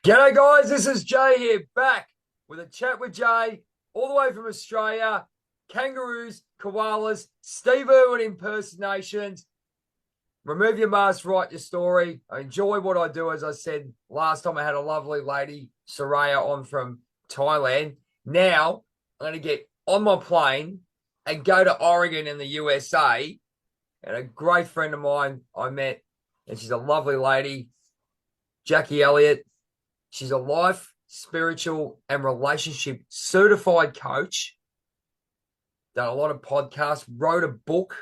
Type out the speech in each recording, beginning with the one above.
G'day guys, this is Jay here, back with a chat with Jay, all the way from Australia. Kangaroos, koalas, Steve Irwin impersonations. Remove your mask, write your story. I enjoy what I do. As I said last time, I had a lovely lady, Soraya, on from Thailand. Now I'm going to get on my plane and go to Oregon in the USA. And a great friend of mine I met, and she's a lovely lady, Jacquie Elliott. She's a life, spiritual, and relationship certified coach. Done a lot of podcasts, wrote a book.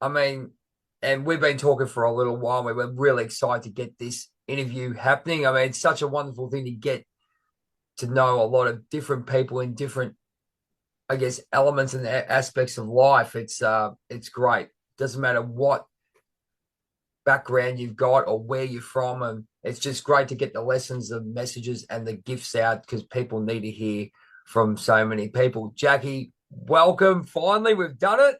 I mean, and we've been talking for a little while. We were really excited to get this interview happening. I mean, it's such a wonderful thing to get to know a lot of different people in different, I guess, elements and aspects of life. It's great. Doesn't matter what background you've got or where you're from, and it's just great to get the lessons, the messages, and the gifts out because people need to hear from so many people. Jacquie, welcome. Finally, we've done it.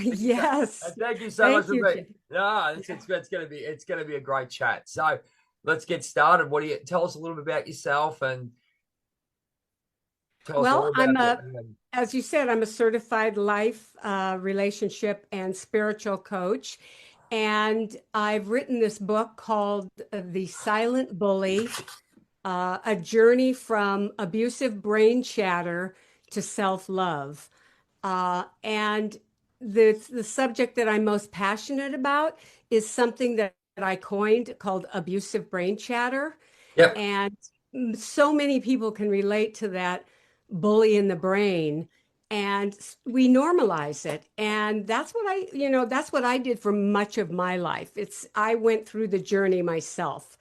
Yes. And thank you so much Thank for you, being. Jay. No, Yeah. it's gonna be a great chat. So let's get started. What do you tell us a little bit about yourself and tell us all Well, about it? as you said, I'm a certified life, relationship, and spiritual coach. And I've written this book called The Silent Bully, A Journey from Abusive Brain Chatter to Self-Love. And the subject that I'm most passionate about is something that I coined called abusive brain chatter. Yep. And so many people can relate to that bully in the brain. And we normalize it. And that's what that's what I did for much of my life. I went through the journey myself.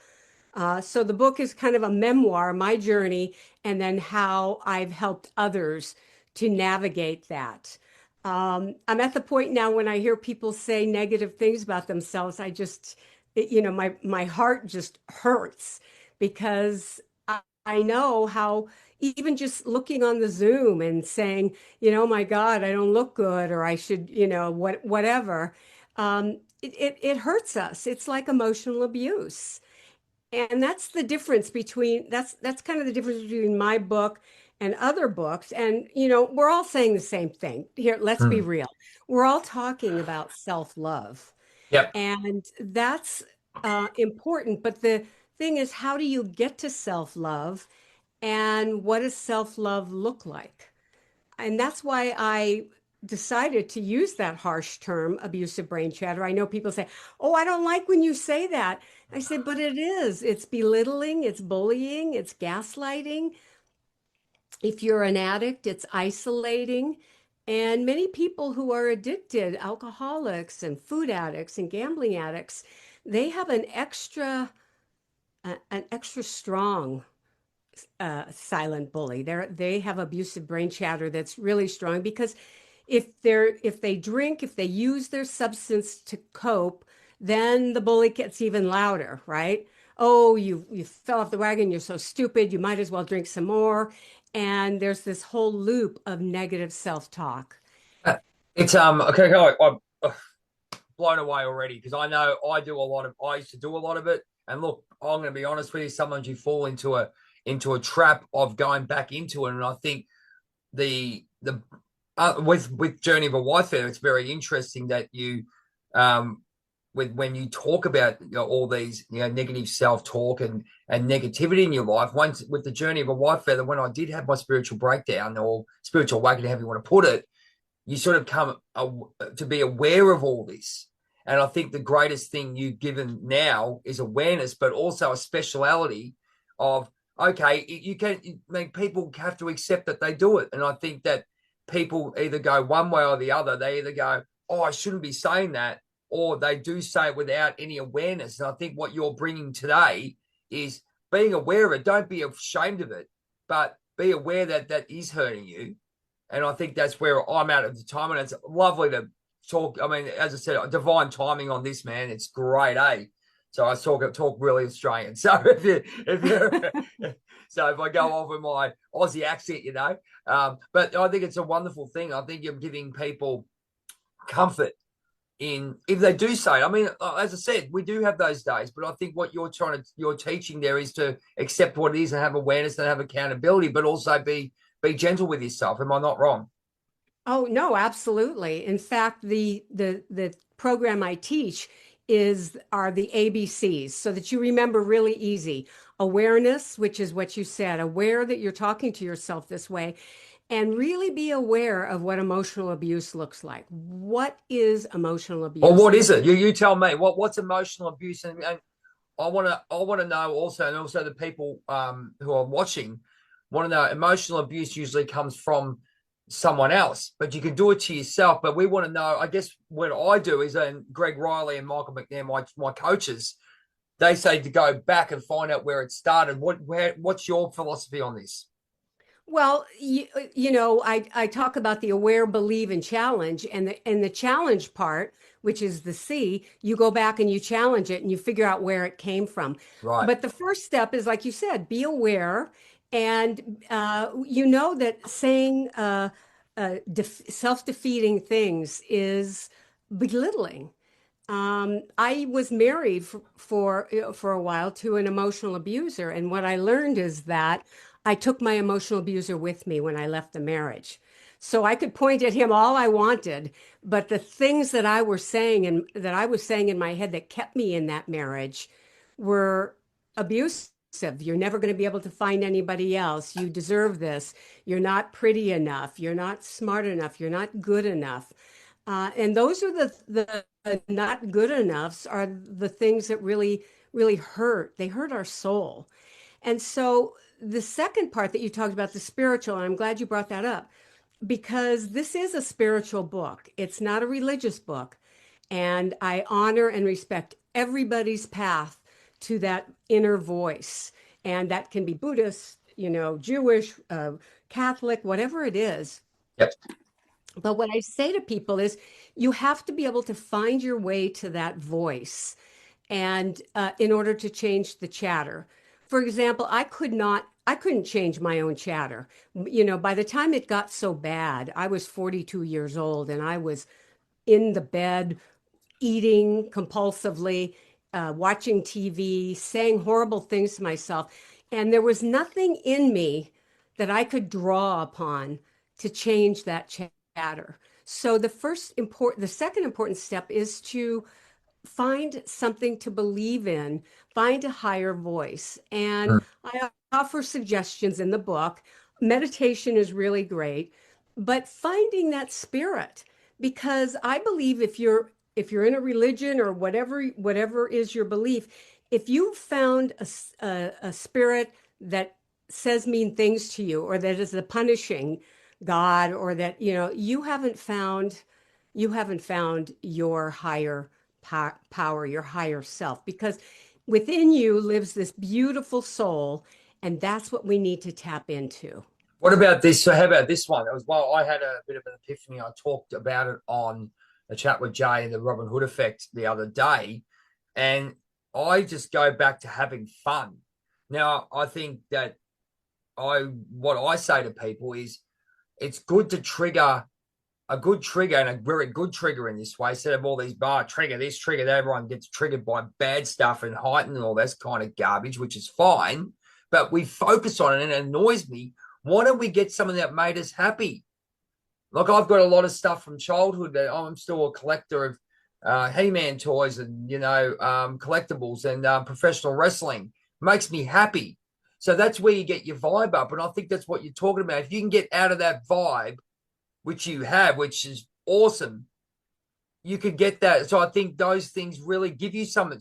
So the book is kind of a memoir, my journey, and then how I've helped others to navigate that. I'm at the point now when I hear people say negative things about themselves, my heart just hurts because I know how even just looking on the Zoom and saying, my God, I don't look good, or I should, whatever. It hurts us. It's like emotional abuse. And that's the difference between that's kind of the difference between my book and other books. And we're all saying the same thing. Here, let's be Hmm. real. We're all talking about self-love. Yep. And that's important. But the thing is, how do you get to self-love and what does self-love look like? And that's why I decided to use that harsh term, abusive brain chatter. I know people say, "Oh, I don't like when you say that." I said, "But it is. It's belittling, it's bullying, it's gaslighting. If you're an addict, it's isolating." And many people who are addicted, alcoholics and food addicts and gambling addicts, they have an extra strong silent bully. They have abusive brain chatter that's really strong because if they drink, if they use their substance to cope, then the bully gets even louder, right? Oh, you fell off the wagon, you're so stupid, you might as well drink some more. And there's this whole loop of negative self-talk. Uh, It's okay. I'm blown away already because I know I used to do a lot of it. And look, I'm going to be honest with you. Sometimes you fall into a trap of going back into it, and I think the with Journey of a Whitefeather, it's very interesting that you um with when you talk about all these negative self talk and negativity in your life. Once with the Journey of a Whitefeather, when I did have my spiritual breakdown or spiritual awakening, however you want to put it, you sort of come to be aware of all this. And I think the greatest thing you've given now is awareness, but also a speciality of, okay, you can make people have to accept that they do it. And I think that people either go one way or the other. They either go, oh, I shouldn't be saying that, or they do say it without any awareness. And I think what you're bringing today is being aware of it. Don't be ashamed of it, but be aware that that is hurting you, and I think that's where I'm at the time. And it's lovely to talk. I mean, as I said, divine timing on this, man. It's great, eh? So I talk really Australian. So if you so if I go off with my Aussie accent, but I think it's a wonderful thing. I think you're giving people comfort in if they do say it. I mean, as I said, we do have those days, but I think what you're teaching there is to accept what it is and have awareness and have accountability, but also be gentle with yourself. Am I not wrong? Oh, no, absolutely. In fact, the program I teach is are the ABCs so that you remember really easy. Awareness, which is what you said, aware that you're talking to yourself this way, and really be aware of what emotional abuse looks like. What is emotional Or abuse? what is it? You tell me. What's emotional abuse? And I want to know also, and also the people who are watching want to know. Emotional abuse usually comes from someone else, but you can do it to yourself. But we want to know. I guess what I do is, and Greg Riley and Michael McNair, my coaches, they say to go back and find out where it started. What's your philosophy on this? Well, I talk about the aware, believe, and challenge, and the challenge part, which is the C, you go back and you challenge it and you figure out where it came from. Right. But the first step is, like you said, be aware, and you know that saying self-defeating things is belittling. I was married for a while to an emotional abuser, and what I learned is that I took my emotional abuser with me when I left the marriage. So I could point at him all I wanted, but the things that I were saying and that I was saying in my head that kept me in that marriage were abusive. You're never going to be able to find anybody else. You deserve this. You're not pretty enough. You're not smart enough. You're not good enough. And those are the not good enoughs are the things that really hurt. They hurt our soul. And so the second part that you talked about, the spiritual, and I'm glad you brought that up because this is a spiritual book. It's not a religious book. And I honor and respect everybody's path to that inner voice. And that can be Buddhist, Jewish, Catholic, whatever it is. Yep. But what I say to people is you have to be able to find your way to that voice and in order to change the chatter. For example, I couldn't change my own chatter. By the time it got so bad, I was 42 years old and I was in the bed eating compulsively, watching TV, saying horrible things to myself. And there was nothing in me that I could draw upon to change that chatter. So the second important step is to find something to believe in, find a higher voice. And Mm. I offer suggestions in the book. Meditation is really great, but finding that spirit, because I believe if you're in a religion or whatever is your belief, if you found a spirit that says mean things to you or that is a punishing God or that you haven't found your higher power, your higher self, because within you lives this beautiful soul, and that's what we need to tap into. What about this? So how about this one? It was well, I had a bit of an epiphany. I talked about it on a chat with Jay and the Robin Hood effect the other day, and I just go back to having fun. Now, I think that I what I say to people is it's good to trigger a good trigger and a very good trigger in this way, instead of all these trigger this, trigger that, everyone gets triggered by bad stuff and heightened and all this kind of garbage, which is fine. But we focus on it and it annoys me. Why don't we get something that made us happy? Like I've got a lot of stuff from childhood that I'm still a collector of He-Man toys and collectibles and professional wrestling. Makes me happy. So that's where you get your vibe up. And I think that's what you're talking about. If you can get out of that vibe, which you have, which is awesome, you could get that. So I think those things really give you some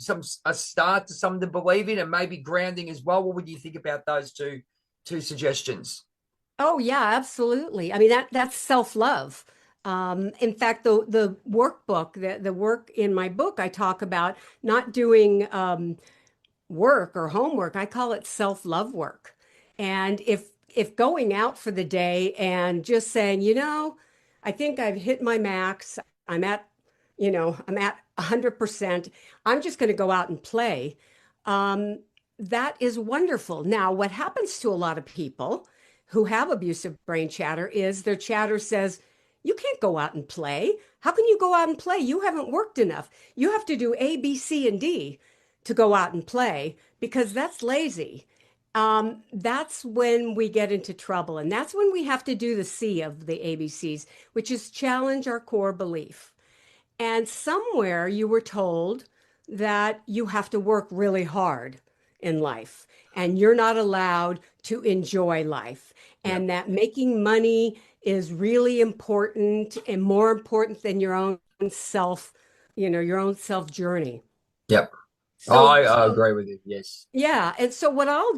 a start to something to believe in, and maybe grounding as well. What would you think about those two suggestions? Oh yeah, absolutely. I mean that's self-love. In fact, the workbook, the work in my book, I talk about not doing work or homework. I call it self-love work. And if going out for the day and just saying, I think I've hit my max. I'm at, I'm at 100%. I'm just going to go out and play. Um, that is wonderful. Now, what happens to a lot of people who have abusive brain chatter is their chatter says, You can't go out and play. How can you go out and play? You haven't worked enough. You have to do A, B, C, and D to go out and play because that's lazy. That's when we get into trouble. And that's when we have to do the C of the ABCs, which is challenge our core belief. And somewhere you were told that you have to work really hard in life and you're not allowed to enjoy life, Yep. and that making money is really important and more important than your own self, your own self journey. Yep. So, I so agree with you. Yes. yeah, and so what I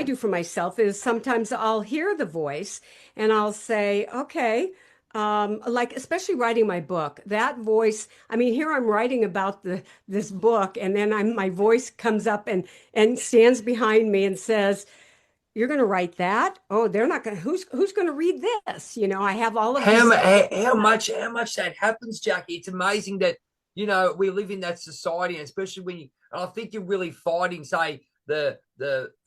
do for myself is sometimes I'll hear the voice and I'll say, okay, like especially writing my book, that voice, I mean, here I'm writing about this book, and then my voice comes up and stands behind me and says, "You're going to write that? Oh, they're not going to, who's going to read this?" I have all of How, these. how much that happens, Jackie? It's amazing that, we live in that society, and especially and I think you're really fighting, say, the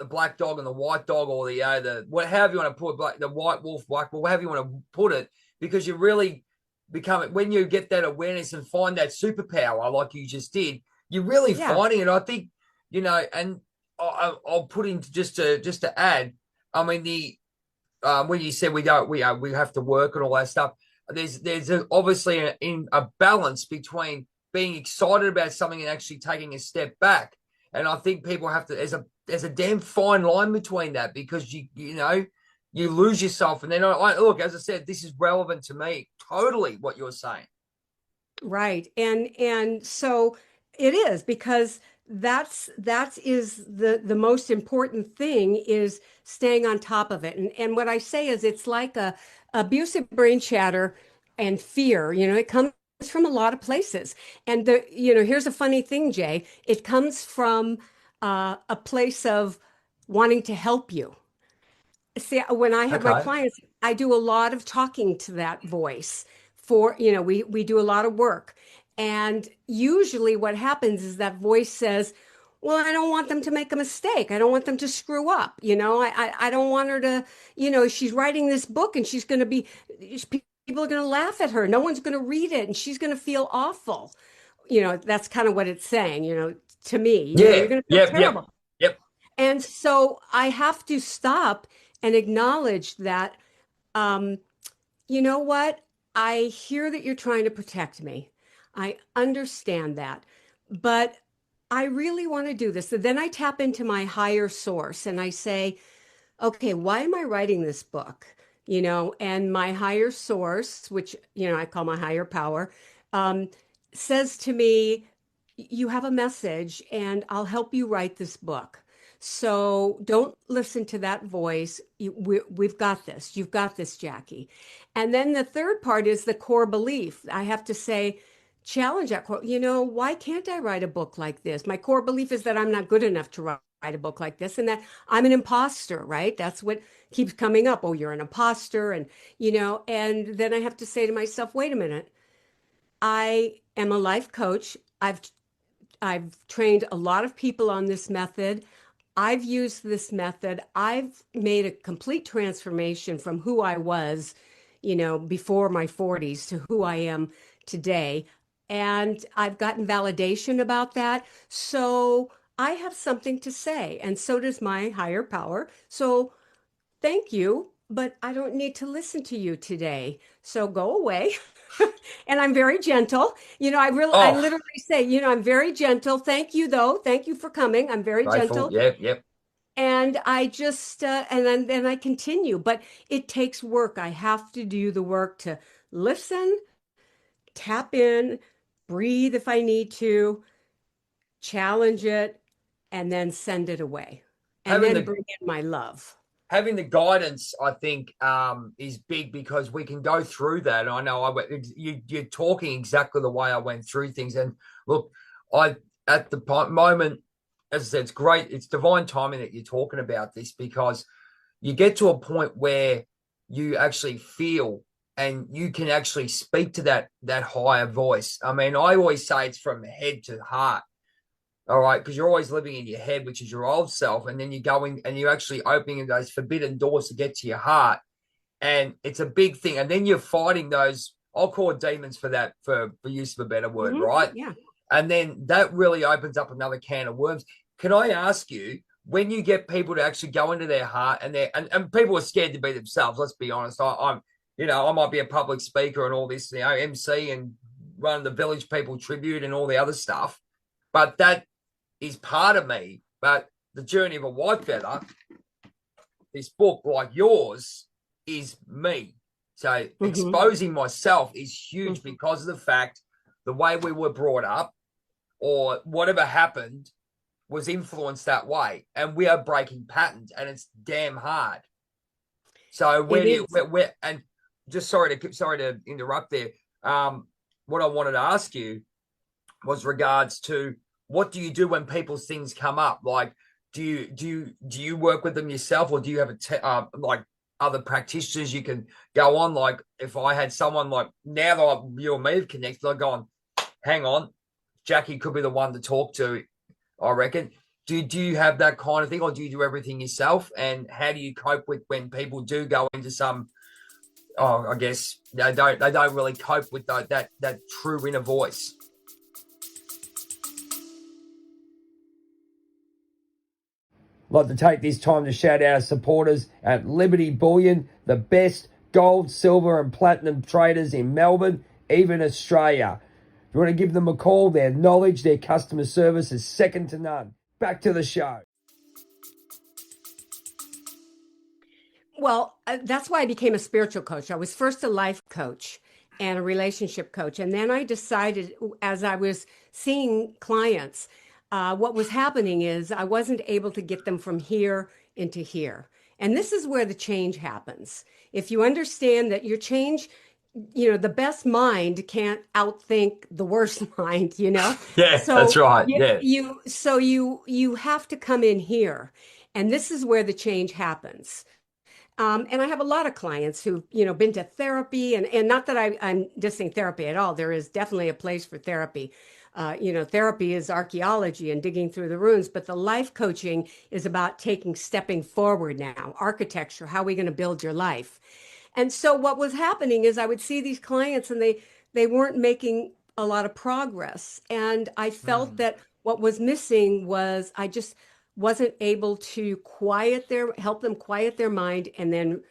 black dog and the white dog, or however you want to put it, the white wolf, black wolf, however you want to put it, because you really become it when you get that awareness and find that superpower like you just did. You're really Yeah, finding it. I think, and I'll put in just to add. I mean, when you said we have to work and all that stuff, obviously a balance between being excited about something and actually taking a step back. And I think people have to. There's a damn fine line between that, because you lose yourself. And then look, as I said, this is relevant to me totally what you're saying. right. And so it is, because that is the most important thing, is staying on top of it. And what I say is it's like a abusive brain chatter and fear, it comes from a lot of places. And here's a funny thing, Jay. It comes from a place of wanting to help you. See, when I have my Okay. clients, I do a lot of talking to that voice. We do a lot of work. And usually what happens is that voice says, well, I don't want them to make a mistake. I don't want them to screw up. I don't want her to, she's writing this book and she's going to be, people are going to laugh at her. No one's going to read it and she's going to feel awful. That's kind of what it's saying, to me, Yeah. you're going to feel Yep. Yep. terrible. Yep. And so I have to stop and acknowledge that, um, you know what? I hear that you're trying to protect me. I understand that. But I really want to do this. So then I tap into my higher source and I say, okay, why am I writing this book? And my higher source, which, I call my higher power, um, says to me, you have a message and I'll help you write this book. So don't listen to that voice. We've got this. You've got this, Jackie. And then the third part is the core belief. I have to say, challenge that core. Why can't I write a book like this? My core belief is that I'm not good enough to write a book like this, and that I'm an imposter, right? That's what keeps coming up. Oh, you're an imposter. And then I have to say to myself, wait a minute. I am a life coach. I've trained a lot of people on this method. I've used this method. I've made a complete transformation from who I was, before my 40s to who I am today. And I've gotten validation about that. So I have something to say, and so does my higher power. So thank you, but I don't need to listen to you today. So go away. And I'm very gentle. I Oh, literally say, I'm very gentle. Thank you, though. Thank you for coming. I'm very grateful. gentle. Yep. Yep. And I just, and then I continue. But it takes work. I have to do the work to listen, tap in, breathe if I need to, challenge it, and then send it away. And Having then the bring in my love. having the guidance, I think, is big, because we can go through that. And I know you're talking exactly the way I went through things. And look, I at the moment, as I said, it's great. It's divine timing that you're talking about this, because you get to a point where you actually feel and you can actually speak to that higher voice. I mean, I always say it's from head to heart. All right, because you're always living in your head, which is your old self, and then you're going and you're actually opening those forbidden doors to get to your heart. And it's a big thing. And then you're fighting those, I'll call it demons for that, for use of a better word, right? Yeah. And then that really opens up another can of worms. Can I ask you, when you get people to actually go into their heart and people are scared to be themselves, let's be honest. I'm, I might be a public speaker and all this, MC and run the Village People Tribute and all the other stuff, but that is part of me. But the journey of a Whitefeather, this book like yours, is me. So exposing myself is huge because of the fact the way we were brought up or whatever happened was influenced that way. And we are breaking patterns and it's damn hard. So and just sorry to interrupt there. What I wanted to ask you was regards to what do you do when people's things come up? Like, do you work with them yourself, or do you have like other practitioners you can go on? Like, if I had someone like now that you and me have connected, I've gone, hang on, Jacquie could be the one to talk to, I reckon. Do you have that kind of thing, or do you do everything yourself? And how do you cope with when people do go into some? Oh, I guess they don't really cope with that true inner voice. I'd like to take this time to shout out our supporters at Liberty Bullion, the best gold, silver, and platinum traders in Melbourne, even Australia. If you want to give them a call, their knowledge, their customer service is second to none. Back to the show. Well, that's why I became a spiritual coach. I was first a life coach and a relationship coach. And then I decided, as I was seeing clients, what was happening is I wasn't able to get them from here into here. And this is where the change happens. If you understand that your change, the best mind can't outthink the worst mind, Yeah, So that's right. Yeah. you have to come in here. And this is where the change happens. And I have a lot of clients who've, been to therapy and not that I'm dissing therapy at all. There is definitely a place for therapy. Therapy is archaeology and digging through the ruins, but the life coaching is about stepping forward now, architecture, how are we going to build your life? And so what was happening is I would see these clients and they weren't making a lot of progress. And I felt that what was missing was I just wasn't able to help them quiet their mind and then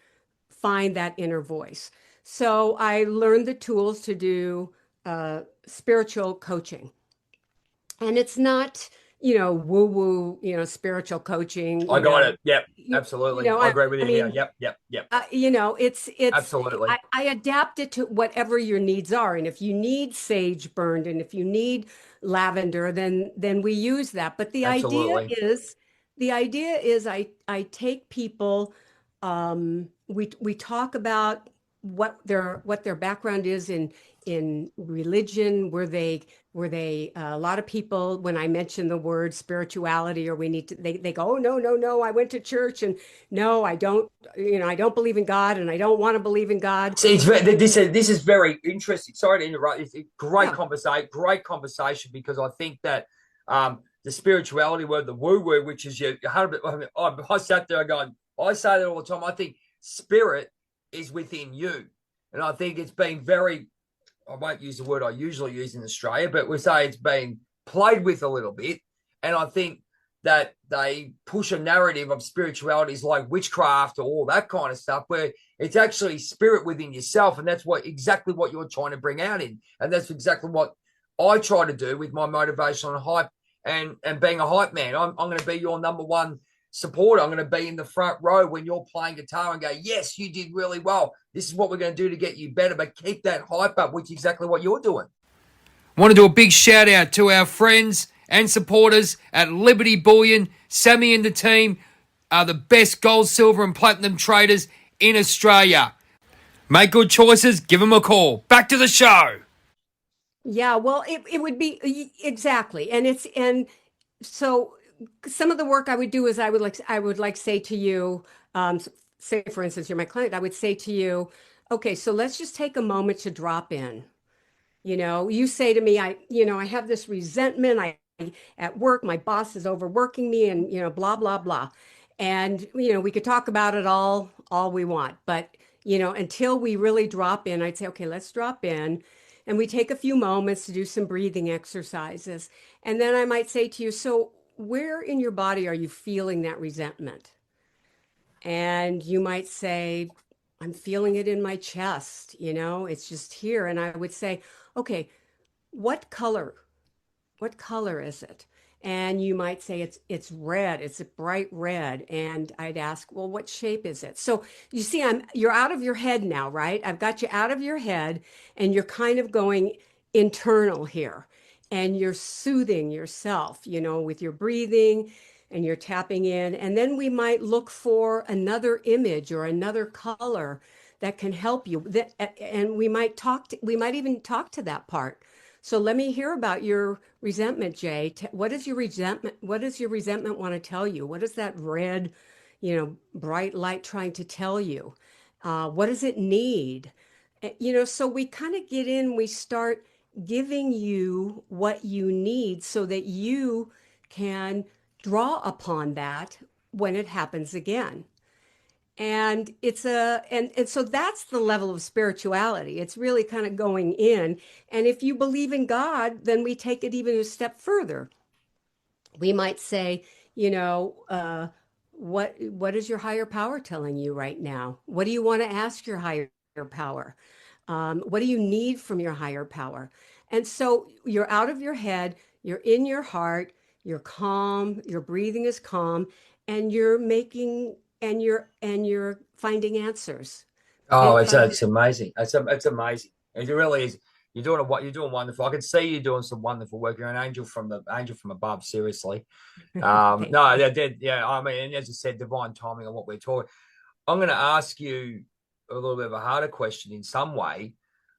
find that inner voice. So I learned the tools to do spiritual coaching. And it's not, woo woo, spiritual coaching, I got it. Yep, you, absolutely. I agree with you here. Yep. it's Absolutely. I adapt it to whatever your needs are, and if you need sage burned, and if you need lavender, then we use that. But Absolutely. the idea is I take people, we talk about what their background is in religion. Were they a lot of people, when I mention the word spirituality, or we need to, they go, oh, no, I went to church and no, I don't, I don't believe in God and I don't want to believe in God. See, this is very interesting. Sorry to interrupt. It's a Yeah. great conversation, because I think that the spirituality word, the woo word, which is your 100. I sat there going, I say that all the time. I think spirit is within you, and I think it's been very. I won't use the word I usually use in Australia, but we say it's been played with a little bit, and I think that they push a narrative of spiritualities like witchcraft or all that kind of stuff, where it's actually spirit within yourself. And that's exactly what you're trying to bring out in. And that's exactly what I try to do with my motivation and hype and being a hype man. I'm going to be your number one supporter. I'm going to be in the front row when you're playing guitar and go, yes, you did really well. This is what we're going to do to get you better, but keep that hype up, which is exactly what you're doing. Want to do a big shout out to our friends and supporters at Liberty Bullion. Sammy and the team are the best gold, silver, and platinum traders in Australia. Make good choices. Give them a call. Back to the show. Yeah, well, it would be exactly. And so some of the work I would do is I would say to you, say for instance, you're my client, I would say to you, okay, so let's just take a moment to drop in. You say to me, I have this resentment. At work, my boss is overworking me and, blah, blah, blah. And, we could talk about it all we want. But, until we really drop in. I'd say, okay, let's drop in. And we take a few moments to do some breathing exercises. And then I might say to you, so where in your body are you feeling that resentment? And you might say, I'm feeling it in my chest, it's just here. And I would say, okay, what color? What color is it? And you might say it's red, it's a bright red. And I'd ask, well, what shape is it? So you see, you're out of your head now, right? I've got you out of your head and you're kind of going internal here. And you're soothing yourself, with your breathing and you're tapping in. And then we might look for another image or another color that can help you. And we might even talk to that part. So let me hear about your resentment, Jay. What is your resentment? What does your resentment want to tell you? What is that red, bright light trying to tell you? What does it need? So we kind of get in, we start giving you what you need so that you can draw upon that when it happens again. And and so that's the level of spirituality. It's really kind of going in. And if you believe in God, then we take it even a step further. We might say, what is your higher power telling you right now? What do you want to ask your higher power? What do you need from your higher power? And so you're out of your head, you're in your heart, you're calm, your breathing is calm, and you're finding answers. Oh, And it's amazing. It's amazing. It really is. You're doing wonderful. I can see you doing some wonderful work. You're an angel from above. Seriously. thank No, you. I did. Yeah, I mean, and as I said, divine timing on what we're talking. I'm going to ask you a little bit of a harder question in some way.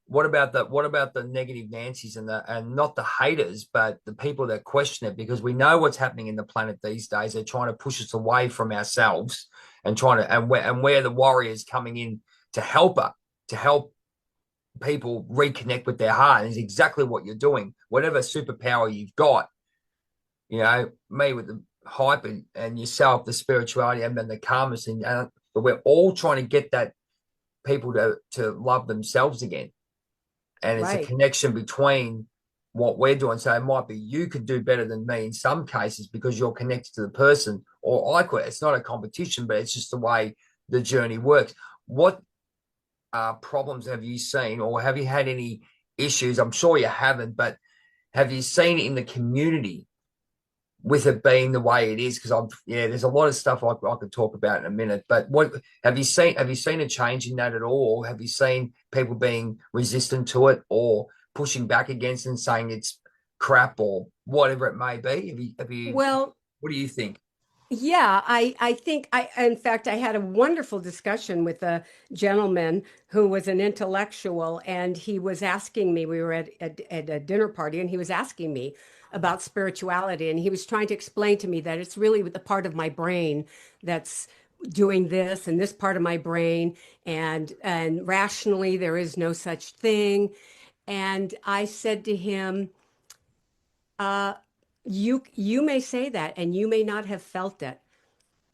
What about the negative Nancy's and not the haters, but the people that question it? Because we know what's happening in the planet these days. They're trying to push us away from ourselves and trying to and where the warriors coming in to help us to help people reconnect with their heart is exactly what you're doing. Whatever superpower you've got, me with the hype and yourself, the spirituality and then the calmness, but we're all trying to get that people to love themselves again. And it's a Right. connection between what we're doing. So it might be you could do better than me in some cases because you're connected to the person, or I could. It's not a competition, but it's just the way the journey works. What problems have you seen, or have you had any issues? I'm sure you haven't, but have you seen it in the community with it being the way it is? Because there's a lot of stuff I could talk about in a minute. But what have you seen? Have you seen a change in that at all? Or have you seen people being resistant to it, or pushing back against it and saying it's crap, or whatever it may be? Have you? Well, What do you think? yeah, I think in fact, I had a wonderful discussion with a gentleman who was an intellectual, and he was asking me, we were at a dinner party, and he was asking me about spirituality, and he was trying to explain to me that it's really the part of my brain that's doing this and this part of my brain, and rationally there is no such thing. And I said to him, uh, you may say that, and you may not have felt it,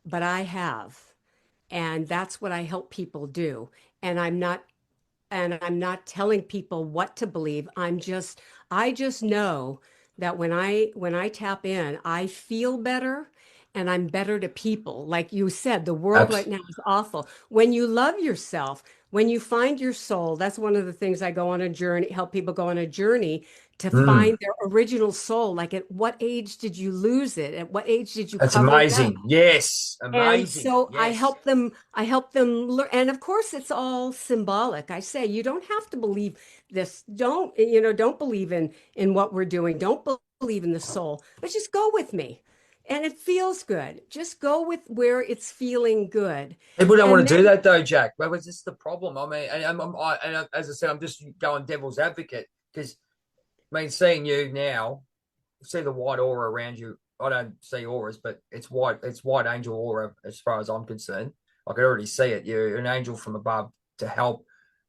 but I have. And that's what I help people do. And I'm not telling people what to believe. I just know that when I tap in, I feel better and I'm better to people. Like you said, the world right Abs- now is awful. When you love yourself, when you find your soul, that's one of the things I go on a journey, help people go on a journey to mm, find their original soul. Like, at what age did you lose it? At what age did you that's cover it up? amazing. Yes, And amazing. so Yes. I help them learn. And of course, it's all symbolic. I say, you don't have to believe this. Don't believe in what we're doing. Don't believe in the soul, but just go with me. And it feels good. Just go with where it's feeling good. People don't And want to do then, that though, Jack. Well, this is the problem. I mean, as I said, I'm just going devil's advocate because I mean, seeing you now, see the white aura around you. I don't see auras, but it's white. It's white angel aura as far as I'm concerned. I can already see it. You're an angel from above to help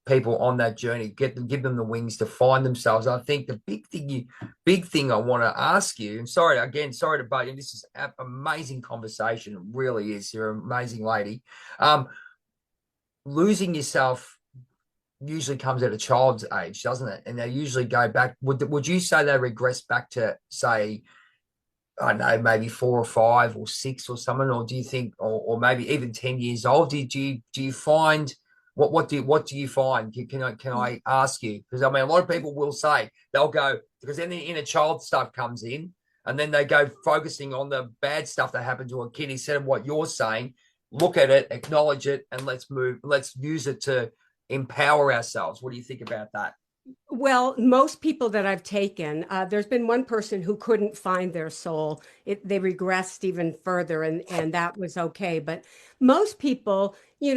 people on that journey, give them the wings to find themselves. I think the big thing I want to ask you, and sorry to butt you. This is an amazing conversation. It really is. You're an amazing lady. Um, losing yourself usually comes at a child's age, doesn't it? And they usually go back. Would you say they regress back to, say, I don't know, maybe 4 or 5 or 6 or something, or do you think, or maybe even 10 years old? Do you find what do you find? Can I ask you? Because I mean, a lot of people will say they'll go because then the inner child stuff comes in, and then they go focusing on the bad stuff that happened to a kid instead of what you're saying. Look at it, acknowledge it, and let's move. Let's use it to empower ourselves. What do you think about that? Well, most people that I've taken, there's been one person who couldn't find their soul. They regressed even further, and that was okay. But most people,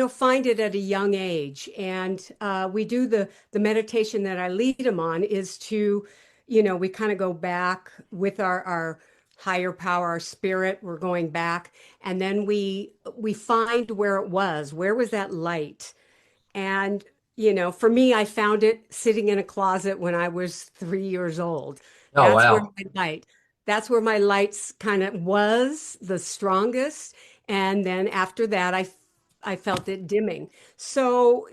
find it at a young age. And we do the meditation that I lead them on is to, we kind of go back with our higher power, our spirit. We're going back, and then we find where it was. Where was that light? And, for me, I found it sitting in a closet when I was 3 years old. Oh That's where wow. my light, that's where my lights kind of was the strongest. And then after that, I felt it dimming. So,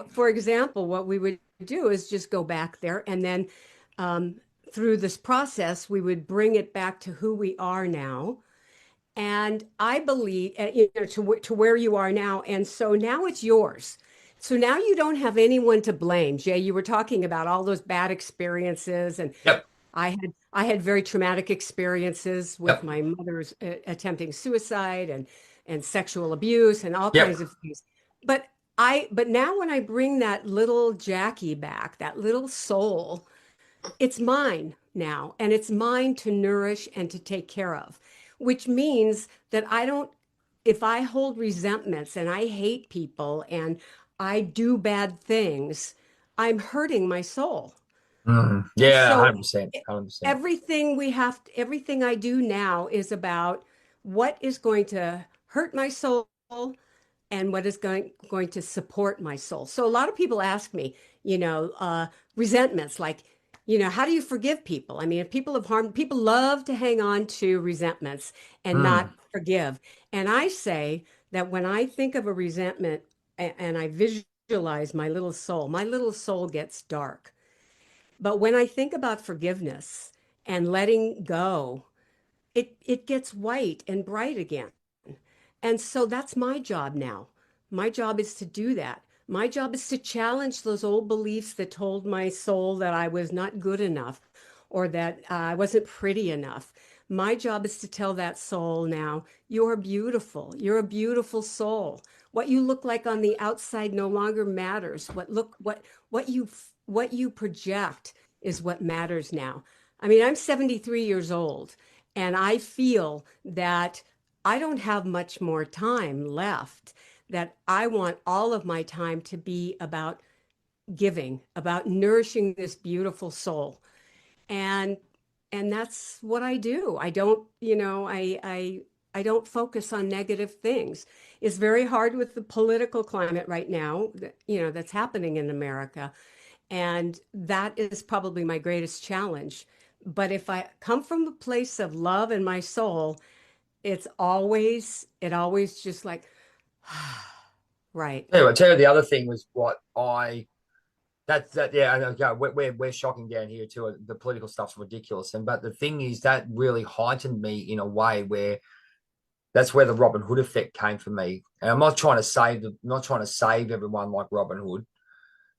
for example, what we would do is just go back there and then um, through this process, we would bring it back to who we are now. And I believe, to where you are now. And so now it's yours. So now you don't have anyone to blame. Jay, you were talking about all those bad experiences, and Yep. I had very traumatic experiences with Yep. my mother's attempting suicide and sexual abuse and all Yep. kinds of things. But but now when I bring that little Jackie back, that little soul, it's mine now, and it's mine to nourish and to take care of, which means that I don't, if I hold resentments and I hate people and I do bad things, I'm hurting my soul. And Yeah, so 100%. 100%. everything I do now is about what is going to hurt my soul and what is going to support my soul. So a lot of people ask me, resentments like, how do you forgive people? I mean, if people have harmed, people love to hang on to resentments and not Mm. forgive. And I say that when I think of a resentment and I visualize my little soul gets dark. But when I think about forgiveness and letting go, it gets white and bright again. And so that's my job now. My job is to do that. My job is to challenge those old beliefs that told my soul that I was not good enough or that I wasn't pretty enough. My job is to tell that soul now, you're beautiful. You're a beautiful soul. What you look like on the outside no longer matters. What you project is what matters now. I mean, I'm 73 years old and I feel that I don't have much more time left, that I want all of my time to be about giving, about nourishing this beautiful soul. And and that's what I do. I don't, I don't focus on negative things. It's very hard with the political climate right now, that's happening in America. And that is probably my greatest challenge. But if I come from a place of love in my soul, it always just like, right. Anyway, I tell you the other thing was what I that yeah, I know, yeah, we're shocking down here too. The political stuff's ridiculous, and but the thing is that really heightened me in a way where that's where the Robin Hood effect came for me. And I'm not trying to save everyone like Robin Hood,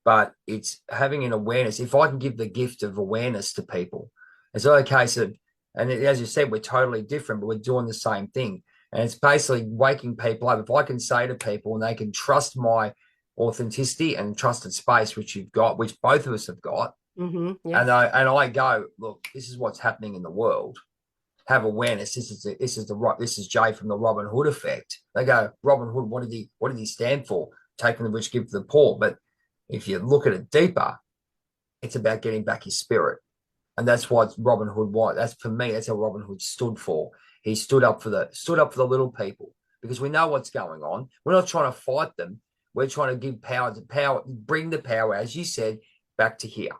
but it's having an awareness. If I can give the gift of awareness to people, it's not a case of, and as you said, we're totally different, but we're doing the same thing. And it's basically waking people up. If I can say to people and they can trust my authenticity and trusted space, which you've got, which both of us have got, and Yes. I go, look, this is what's happening in the world. Have awareness. This is Jay from the Robin Hood effect. They go, Robin Hood, what did he stand for? Taking the rich, give to the poor. But if you look at it deeper, it's about getting back his spirit. And that's what Robin Hood was. That's for me, that's how Robin Hood stood for. He stood up for the little people because we know what's going on. We're not trying to fight them. We're trying to give power, bring the power, as you said, back to here.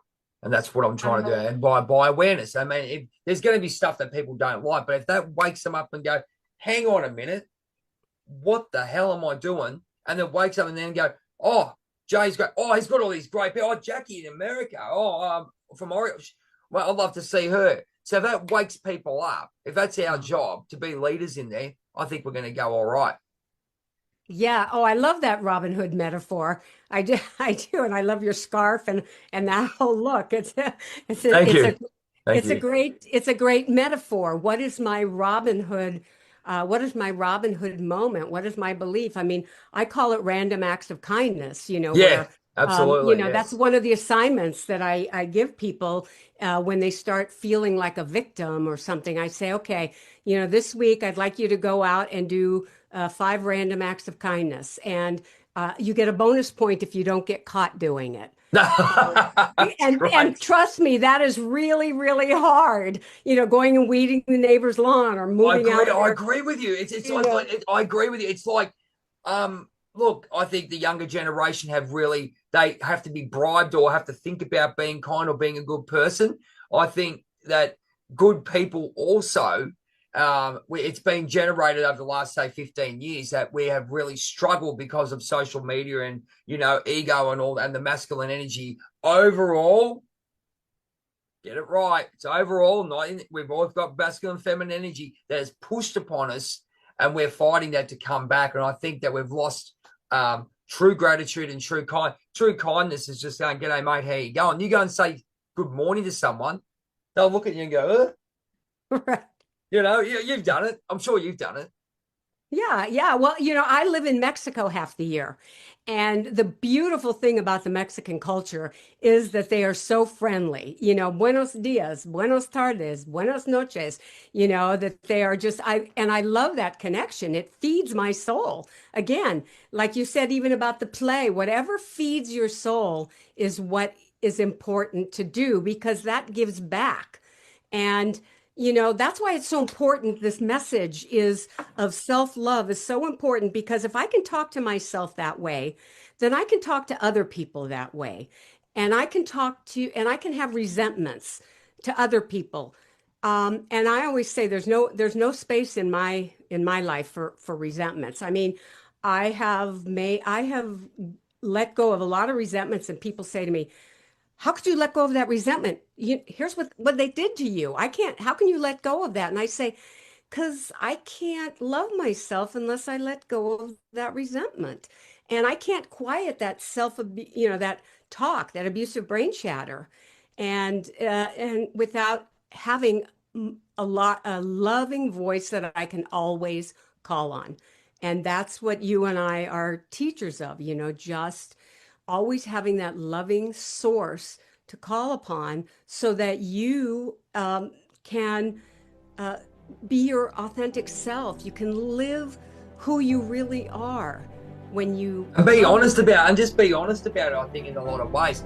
And that's what I'm trying to do. And by awareness, I mean, there's going to be stuff that people don't like, but if that wakes them up and go, hang on a minute, what the hell am I doing? And then wakes up and then go, Oh, Jay's great. Oh, he's got all these great people. Oh, Jacquie in America. Oh, from Orioles. Well, I'd love to see her. So that wakes people up. If that's our job to be leaders in there, I think we're going to go all right. Yeah. Oh, I love that Robin Hood metaphor. I do. I do, and I love your scarf and that whole look. It's a, Thank it's you. a, Thank you. it's a great metaphor. What is my Robin Hood? What is my Robin Hood moment? What is my belief? I mean, I call it random acts of kindness. Yeah, Where absolutely. that's Yes. one of the assignments that I give people when they start feeling like a victim or something. I say, okay, this week I'd like you to go out and do 5 random acts of kindness, and you get a bonus point if you don't get caught doing it. And Great. trust me, that is really, really hard. Going and weeding the neighbor's lawn or I moving agree. out I their, agree with you. It's you like, know, I agree with you. It's like, look, I think the younger generation they have to be bribed or have to think about being kind or being a good person. I think that good people also, it's been generated over the last, say, 15 years that we have really struggled because of social media and, ego and all, and the masculine energy overall. Get it right. It's overall not we've always got masculine and feminine energy that is pushed upon us, and we're fighting that to come back. And I think that we've lost true gratitude and true kindness is just going, "G'day, mate, how you going?" You go and say good morning to someone, they'll look at you and go, right. you've done it. I'm sure you've done it. Yeah, yeah. Well, I live in Mexico half the year. And the beautiful thing about the Mexican culture is that they are so friendly. Buenos dias, buenos tardes, buenas noches, that they are and I love that connection. It feeds my soul. Again, like you said, even about the play, whatever feeds your soul is what is important to do because that gives back. And that's why it's so important. This message is of self-love is so important because if I can talk to myself that way, then I can talk to other people that way. And I can have resentments to other people. And I always say there's no space in my life for resentments. I mean, I have let go of a lot of resentments, and people say to me, how could you let go of that resentment? Here's what they did to you. I can't, how can you let go of that? And I say, because I can't love myself unless I let go of that resentment. And I can't quiet that that talk, that abusive brain chatter. And without having a loving voice that I can always call on. And that's what you and I are teachers of, just always having that loving source to call upon so that you can uh, be your authentic self. You can live who you really are when you And be love. honest about and just be honest about it, I think, in a lot of ways.